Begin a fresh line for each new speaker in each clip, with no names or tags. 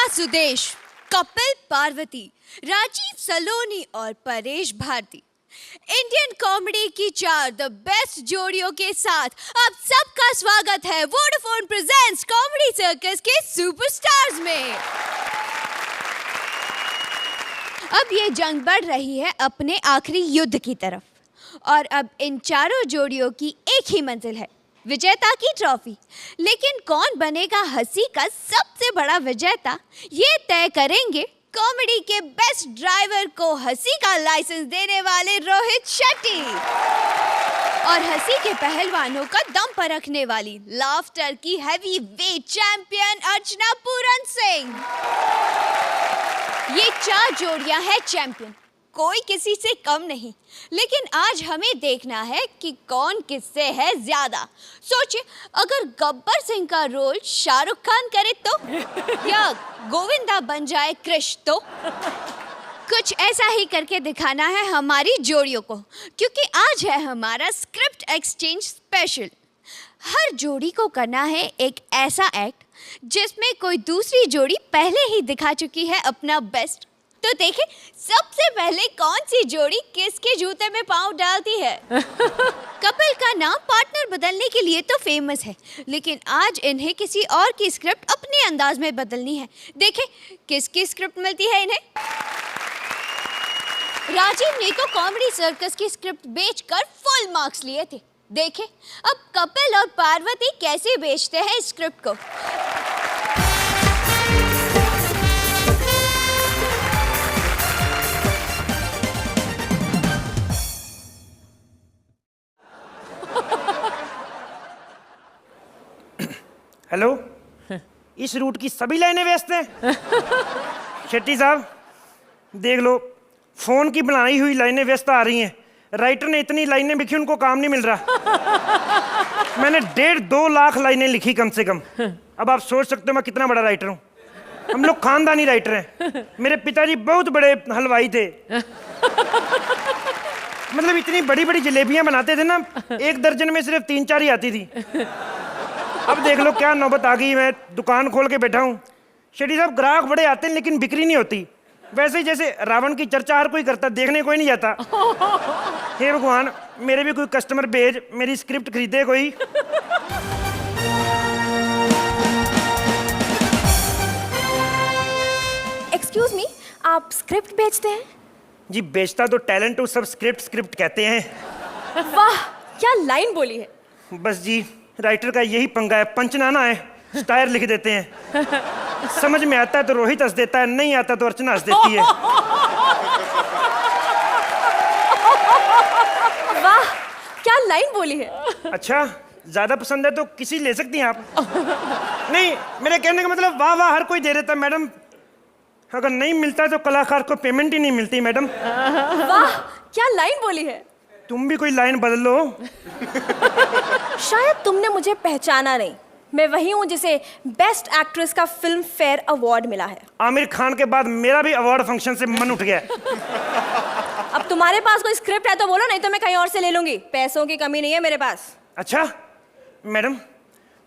सुदेश, कपिल पार्वती, राजीव सलोनी और Paresh Bharti, Indian comedy की 4 the best जोड़ियों के साथ आप सबका स्वागत है वोडाफोन प्रेजेंट्स कॉमेडी सर्कस के सुपरस्टार्स में। अब ये जंग बढ़ रही है अपने आखिरी युद्ध की तरफ और अब इन चारों जोड़ियों की एक ही मंजिल है, विजेता की ट्रॉफी। लेकिन कौन बनेगा हंसी का सबसे बड़ा विजेता, ये तय करेंगे कॉमेडी के बेस्ट ड्राइवर को हंसी का लाइसेंस देने वाले रोहित शेट्टी और हंसी के पहलवानों का दम परखने वाली लाफ्टर की heavy weight champion Archana Puran Singh. ये 4 जोड़ियां हैं चैंपियन, कोई किसी से कम नहीं। लेकिन आज हमें देखना है कि कौन किससे है ज्यादा। सोचिए, अगर गब्बर सिंह का रोल शाहरुख खान करे तो, या गोविंदा बन जाए कृष तो। कुछ ऐसा ही करके दिखाना है हमारी जोड़ियों को, क्योंकि आज है हमारा स्क्रिप्ट एक्सचेंज स्पेशल। हर जोड़ी को करना है एक ऐसा एक्ट जिसमें कोई दूसरी जोड़ी पहले ही दिखा चुकी है अपना बेस्ट। तो देखें सबसे पहले कौन सी जोड़ी किसके जूते में पांव डालती है। कपिल का नाम पार्टनर बदलने के लिए तो फेमस है, लेकिन आज इन्हें किसी और की स्क्रिप्ट अपने अंदाज में बदलनी है। देखें किसकी स्क्रिप्ट मिलती है इन्हें। राजीव ने तो कॉमेडी सर्कस की स्क्रिप्ट बेचकर फुल मार्क्स लिए थे। देखें अब कपिल और पार्वती कैसे बेचते हैं इस स्क्रिप्ट को।
हेलो, इस रूट की सभी लाइनें व्यस्त हैं। शेट्टी साहब देख लो, फोन की बनाई हुई लाइनें व्यस्त आ रही हैं। राइटर ने इतनी लाइनें लिखी, उनको काम नहीं मिल रहा। मैंने 1.5-2 लाख लाइनें लिखी कम से कम। अब आप सोच सकते हो मैं कितना बड़ा राइटर हूँ। हम लोग खानदानी राइटर हैं। मेरे पिताजी बहुत बड़े हलवाई थे। मतलब इतनी बड़ी बड़ी जलेबियां बनाते थे ना, 1 दर्जन में सिर्फ 3-4 ही आती थी। अब देख लो क्या नौबत आ गई, मैं दुकान खोल के बैठा हूँ। शेट्टी साहब ग्राहक बड़े आते हैं लेकिन बिक्री नहीं होती। वैसे ही जैसे रावण की चर्चा हर कोई करता, देखने कोई नहीं जाता। हे भगवान, मेरे भी कोई कस्टमर भेज, मेरी स्क्रिप्ट खरीदे कोई।
एक्सक्यूज मी, आप स्क्रिप्ट बेचते हैं?
जी बेचता तो टैलेंट हूँ, सब स्क्रिप्ट कहते हैं।
वाह क्या लाइन बोली है।
बस जी, राइटर का यही पंगा है, पंचनाना है, स्टायर लिख देते हैं। समझ में आता है तो रोहित हंस देता है, नहीं आता तो अर्चना हंस देती है।
वाह क्या लाइन बोली है।
अच्छा, ज्यादा पसंद है तो किसी ले सकती हैं आप। नहीं, मेरे कहने का मतलब वाह वाह हर कोई दे देता मैडम, अगर नहीं मिलता तो कलाकार को पेमेंट ही नहीं मिलती मैडम।
वाह क्या लाइन बोली है।
तुम भी कोई लाइन बदल लो।
शायद तुमने मुझे पहचाना नहीं, मैं वही हूँ जिसे बेस्ट एक्ट्रेस का फिल्म फेयर अवार्ड मिला है।
आमिर खान के बाद मेरा भी अवार्ड फंक्शन से मन उठ गया।
अब तुम्हारे पास कोई स्क्रिप्ट है तो बोलो, नहीं तो मैं कहीं और से ले लूंगी। पैसों की कमी नहीं है मेरे पास।
अच्छा मैडम,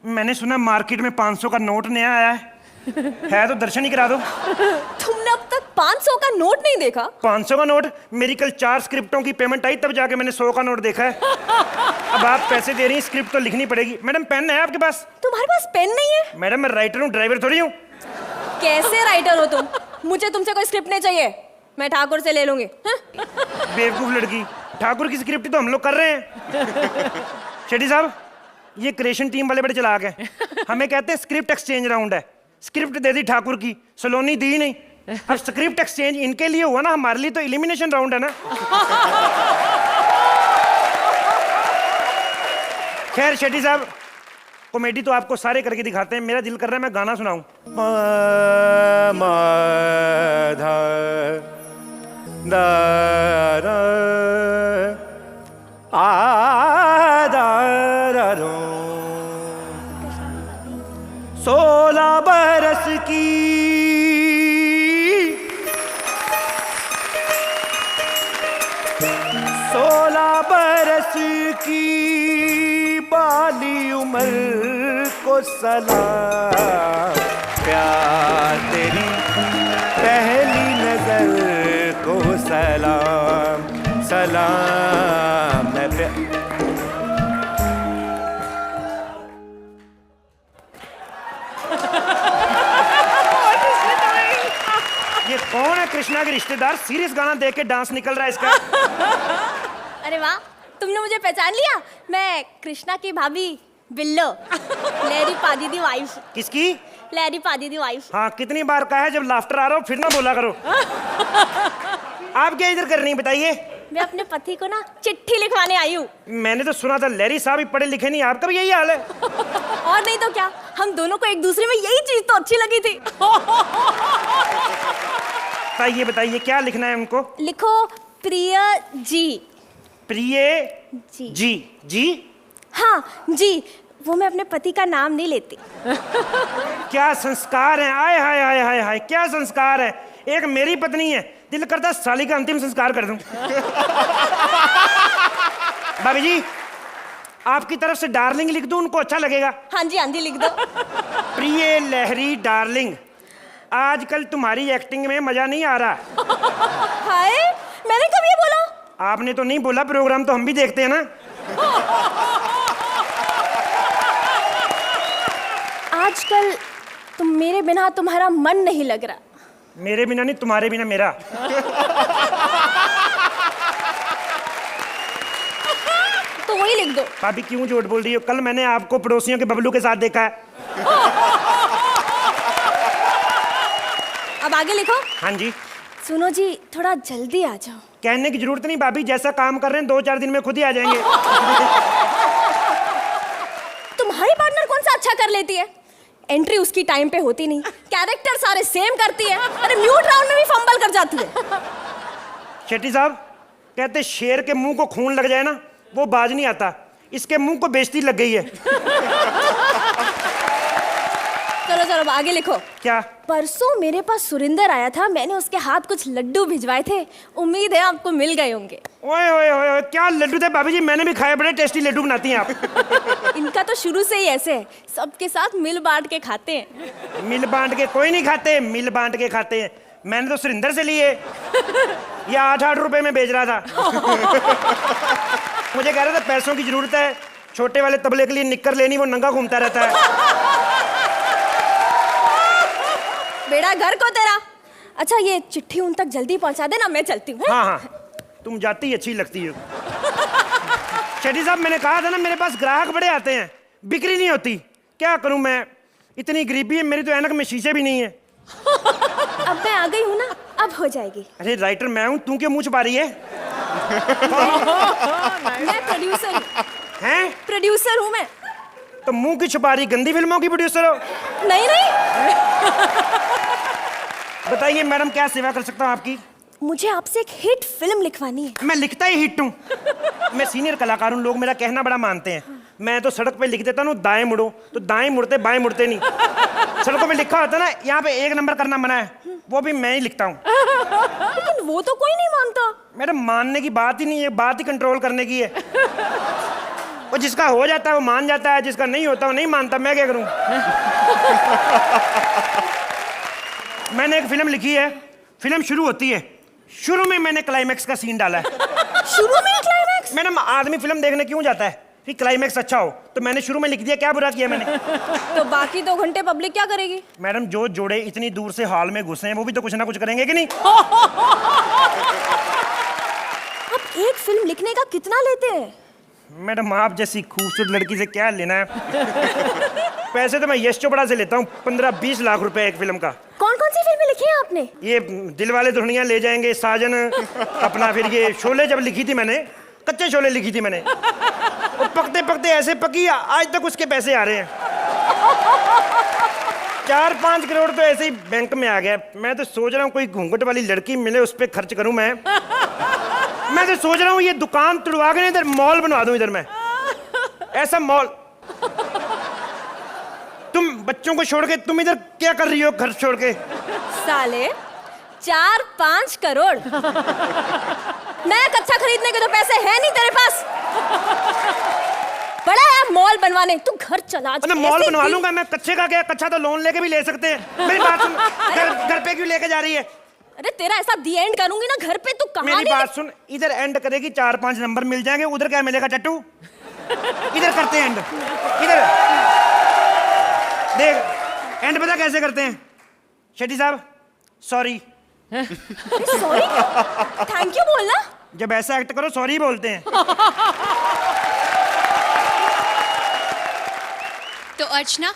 मैंने सुना मार्केट में 500 का नोट नया आया है तो दर्शन ही करा दो।
तुमने अब तक 500 का नोट नहीं देखा?
500 का नोट? मेरी कल 4 स्क्रिप्टों की पेमेंट आई तब जाके मैंने 100 का नोट देखा है। अब आप पैसे दे रही हैं, स्क्रिप्ट तो लिखनी पड़ेगी। मैडम पेन है आपके पास?
तुम्हारे पास पेन नहीं है?
मैडम मैं राइटर हूँ, ड्राइवर थोड़ी हूँ।
कैसे राइटर हो तुम? मुझे तुमसे कोई स्क्रिप्ट नहीं चाहिए, मैं ठाकुर से ले लूंगी।
बेवकूफ लड़की, ठाकुर की स्क्रिप्ट तो हम लोग कर रहे हैं। शेट्टी साहब ये क्रिएशन टीम वाले बड़े चालाक हैं। हमें कहते हैं स्क्रिप्ट एक्सचेंज राउंड है। स्क्रिप्ट दे दी ठाकुर की, सलोनी दी नहीं। अब स्क्रिप्ट एक्सचेंज इनके लिए हुआ ना, हमारे लिए तो एलिमिनेशन राउंड है ना। खैर शेट्टी साहब, कॉमेडी तो आपको सारे करके दिखाते हैं, मेरा दिल कर रहा है मैं गाना सुनाऊं। सोलह बरस की 16 बरस की बाली उम्र को सलाम।
प्यार तेरी पहली नजर को सलाम सलाम मैं
ये कौन है कृष्णा के रिश्तेदार? सीरियस गाना देख के डांस निकल रहा है इसका।
अरे वाह, तुमने मुझे पहचान लिया। मैं कृष्णा की भाभी बिल्लो, लहरी पादी दी वाइफ।
किसकी?
लहरी पादी दी वाइफ।
हाँ, कितनी बार कहा है जब लाफ्टर आ रहा हो फिर ना बोला करो। आप क्या इधर कर रही हैं बताइए?
मैं अपने पति को ना चिट्ठी लिखवाने आई हूँ।
मैंने तो सुना था लहरी साहब ही पढ़े लिखे नहीं, आपका भी यही हाल है?
और नहीं तो क्या, हम दोनों को एक दूसरे में यही चीज तो अच्छी लगी थी।
बताइए बताइए क्या लिखना है उनको?
लिखो प्रिय जी।
प्रिय
जी
जी जी?
हाँ जी, वो मैं अपने पति का नाम नहीं लेती।
क्या संस्कार है, आय हाय हाय हाय हाय, क्या संस्कार है। एक मेरी पत्नी है, दिल करता साली का अंतिम संस्कार कर दूं। भाभी जी, आपकी तरफ से डार्लिंग लिख दूं, उनको अच्छा लगेगा?
हाँ जी लिख दो।
प्रिय लहरी डार्लिंग, आजकल तुम्हारी एक्टिंग में मजा नहीं आ रहा।
हाय, मैंने कब ये बोला?
आपने तो नहीं बोला, प्रोग्राम तो हम भी देखते हैं ना।
आजकल तुम मेरे बिना तुम्हारा मन नहीं लग रहा।
मेरे बिना नहीं, तुम्हारे बिना मेरा।
तो वही लिख दो।
भाभी क्यों झूठ बोल रही हो? कल मैंने आपको पड़ोसियों के बबलू के साथ देखा है।
अब आगे लिखो।
हाँ जी।
सुनो जी, थोड़ा जल्दी आ जाओ।
कहने की जरूरत नहीं भाभी, जैसा काम कर रहे हैं 2-4 दिन में खुद ही आ जाएंगे।
तुम्हारी पार्टनर कौन सा अच्छा कर लेती है? एंट्री उसकी टाइम पे होती नहीं, कैरेक्टर सारे सेम करती है, अरे म्यूट राउंड में भी फंबल कर जाती है।
शेट्टी साहब कहते शेर के मुंह को खून लग जाए ना वो बाज नहीं आता, इसके मुंह को बेइज्जती लग गई है।
चलो चलो अब आगे लिखो।
क्या?
परसों मेरे पास सुरिंदर आया था, मैंने उसके हाथ कुछ लड्डू भिजवाए थे, उम्मीद है आपको मिल गए होंगे।
ओए ओए ओए, क्या लड्डू थे भाभी जी? मैंने भी खाए, बड़े टेस्टी लड्डू बनाती हैं आप।
इनका तो शुरू से ही ऐसे है, सबके साथ मिल बांट के खाते हैं।
मिल बांट के कोई नहीं खाते, मिल बांट के खाते हैं। मैंने तो सुरिंदर से लिए, ये 8-8 रुपए में बेच रहा था। मुझे कह रहा था पैसों की जरूरत है, छोटे वाले तबले के लिए निक्कर लेनी, वो नंगा घूमता रहता है।
बेड़ा घर को तेरा। अच्छा ये चिट्ठी उन तक जल्दी पहुंचा देना, मैं चलती हूँ।
हाँ हाँ, तुम जाती अच्छी लगती हो। शेट्टी साहब मैंने कहा था ना मेरे पास ग्राहक बड़े आते हैं, बिक्री नहीं होती। क्या करूं मैं, इतनी गरीबी है मेरी तो, ऐनक में शीशे भी नहीं है।
अब मैं आ गई हूँ ना, अब हो जाएगी।
अरे राइटर मैं हूं, तू क्यों मुंह छुपा रही है?
मैं प्रोड्यूसर हूँ।
हैं?
प्रोड्यूसर हूँ मैं।
तो मुंह की छुपा रही, गंदी फिल्मों की प्रोड्यूसर हो?
नहीं नहीं,
बताइए मैडम क्या सेवा कर सकता हूँ आपकी?
मुझे आपसे एक हिट फिल्म लिखवानी है।
मैं लिखता ही हिट हूँ, मैं सीनियर कलाकार हूँ, लोग मेरा कहना बड़ा मानते हैं। मैं तो सड़क पे लिख देता हूँ दाएं मुड़ो, तो दाएं मुड़ते बाएं मुड़ते नहीं। सड़कों पे लिखा होता ना यहाँ पे 1 नंबर करना मना है, वो भी मैं ही लिखता हूँ।
लेकिन वो तो कोई नहीं मानता।
मैडम मानने की बात ही नहीं है, बात ही कंट्रोल करने की है। वो जिसका हो जाता है वो मान जाता है, जिसका नहीं होता वो नहीं मानता। मैं क्या करूं? मैंने एक फिल्म लिखी है, फिल्म शुरू होती है, शुरू में मैंने क्लाइमैक्स का सीन डाला है।
शुरू में क्लाइमैक्स?
मैडम आदमी फिल्म देखने क्यों जाता है? कि क्लाइमैक्स अच्छा हो, तो मैंने शुरू में लिख दिया, क्या बुरा किया मैंने?
तो बाकी 2 घंटे पब्लिक क्या करेगी?
मैडम जो जोड़े इतनी दूर से हॉल में घुसे हैं वो भी तो कुछ ना कुछ करेंगे कि नहीं?
अब एक फिल्म लिखने का कितना लेते हैं?
मैडम आप जैसी खूबसूरत लड़की से क्या लेना है? पैसे तो मैं यश चोपड़ा से लेता हूँ, 15-20 लाख रुपए एक फिल्म का।
कौन कौन सी फिल्में लिखी हैं आपने?
ये दिल वाले दुल्हनिया ले जाएंगे, साजन, अपना फिर ये शोले जब लिखी थी मैंने, कच्चे शोले लिखी थी मैंने, और पकते पकते ऐसे पकी आज तक उसके पैसे आ रहे हैं। 4-5 करोड़ तो ऐसे ही बैंक में आ गया। मैं तो सोच रहा हूँ कोई घूंघट वाली लड़की मिले उस पर खर्च करूँ मैं तो सोच रहा हूँ ये दुकान तुड़वा के इधर मॉल बनवा दूं, इधर मैं ऐसा मॉल। तुम बच्चों को छोड़ के तुम इधर क्या कर रही हो घर छोड़ के?
साले 4-5 करोड़ नया कच्चा खरीदने के तो पैसे हैं नहीं तेरे पास। बड़ा है मॉल बनवाने, तू घर चला।
अरे मॉल बनवा लूंगा मैं, कच्चे का क्या, कच्चा तो लोन लेके भी ले सकते हैं। मेरी बात सुन, घर पे क्यों लेके जा रही है?
अरे तेरा ऐसा दी एंड करूंगी ना घर पे, तू कहाँ
मेरी बात सुन, इधर एंड करेगी 4-5 नंबर मिल जाएंगे, उधर क्या मिलेगा टट्टू? इधर करते हैं एंड, इधर देख एंड पता कैसे करते हैं शेट्टी साहब? सॉरी।
सॉरी, थैंक यू बोलना।
जब ऐसा एक्ट करो सॉरी बोलते हैं।
तो अर्चना,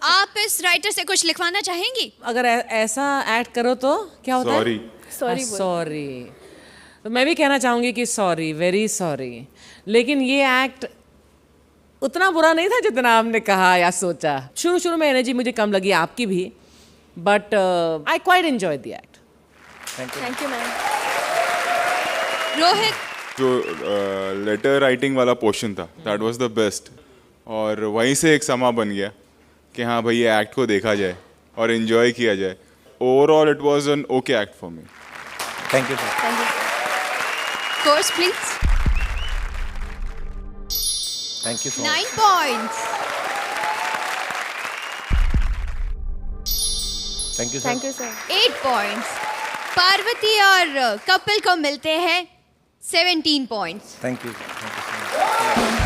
आप इस राइटर से कुछ लिखवाना चाहेंगी?
अगर ऐसा एक्ट करो तो क्या होता है?
Sorry
sorry. तो मैं भी कहना चाहूंगी कि सॉरी, वेरी सॉरी, लेकिन ये एक्ट उतना बुरा नहीं था जितना आपने कहा या सोचा। शुरू में एनर्जी मुझे कम लगी, आपकी भी, but I quite enjoy the act.
Thank you ma'am.
Rohit,
जो लेटर राइटिंग वाला पोर्शन था दैट वाज द बेस्ट, और वहीं से एक समा बन गया कि हाँ भाई ये एक्ट को देखा जाए और एंजॉय किया जाए। Overall it was an okay act for me.
Thank you sir.
Course please.
Thank you so
9 points.
Thank you sir.
Thank you sir.
8 points. Parvati और कपिल को मिलते हैं 17 points.
Thank you so much.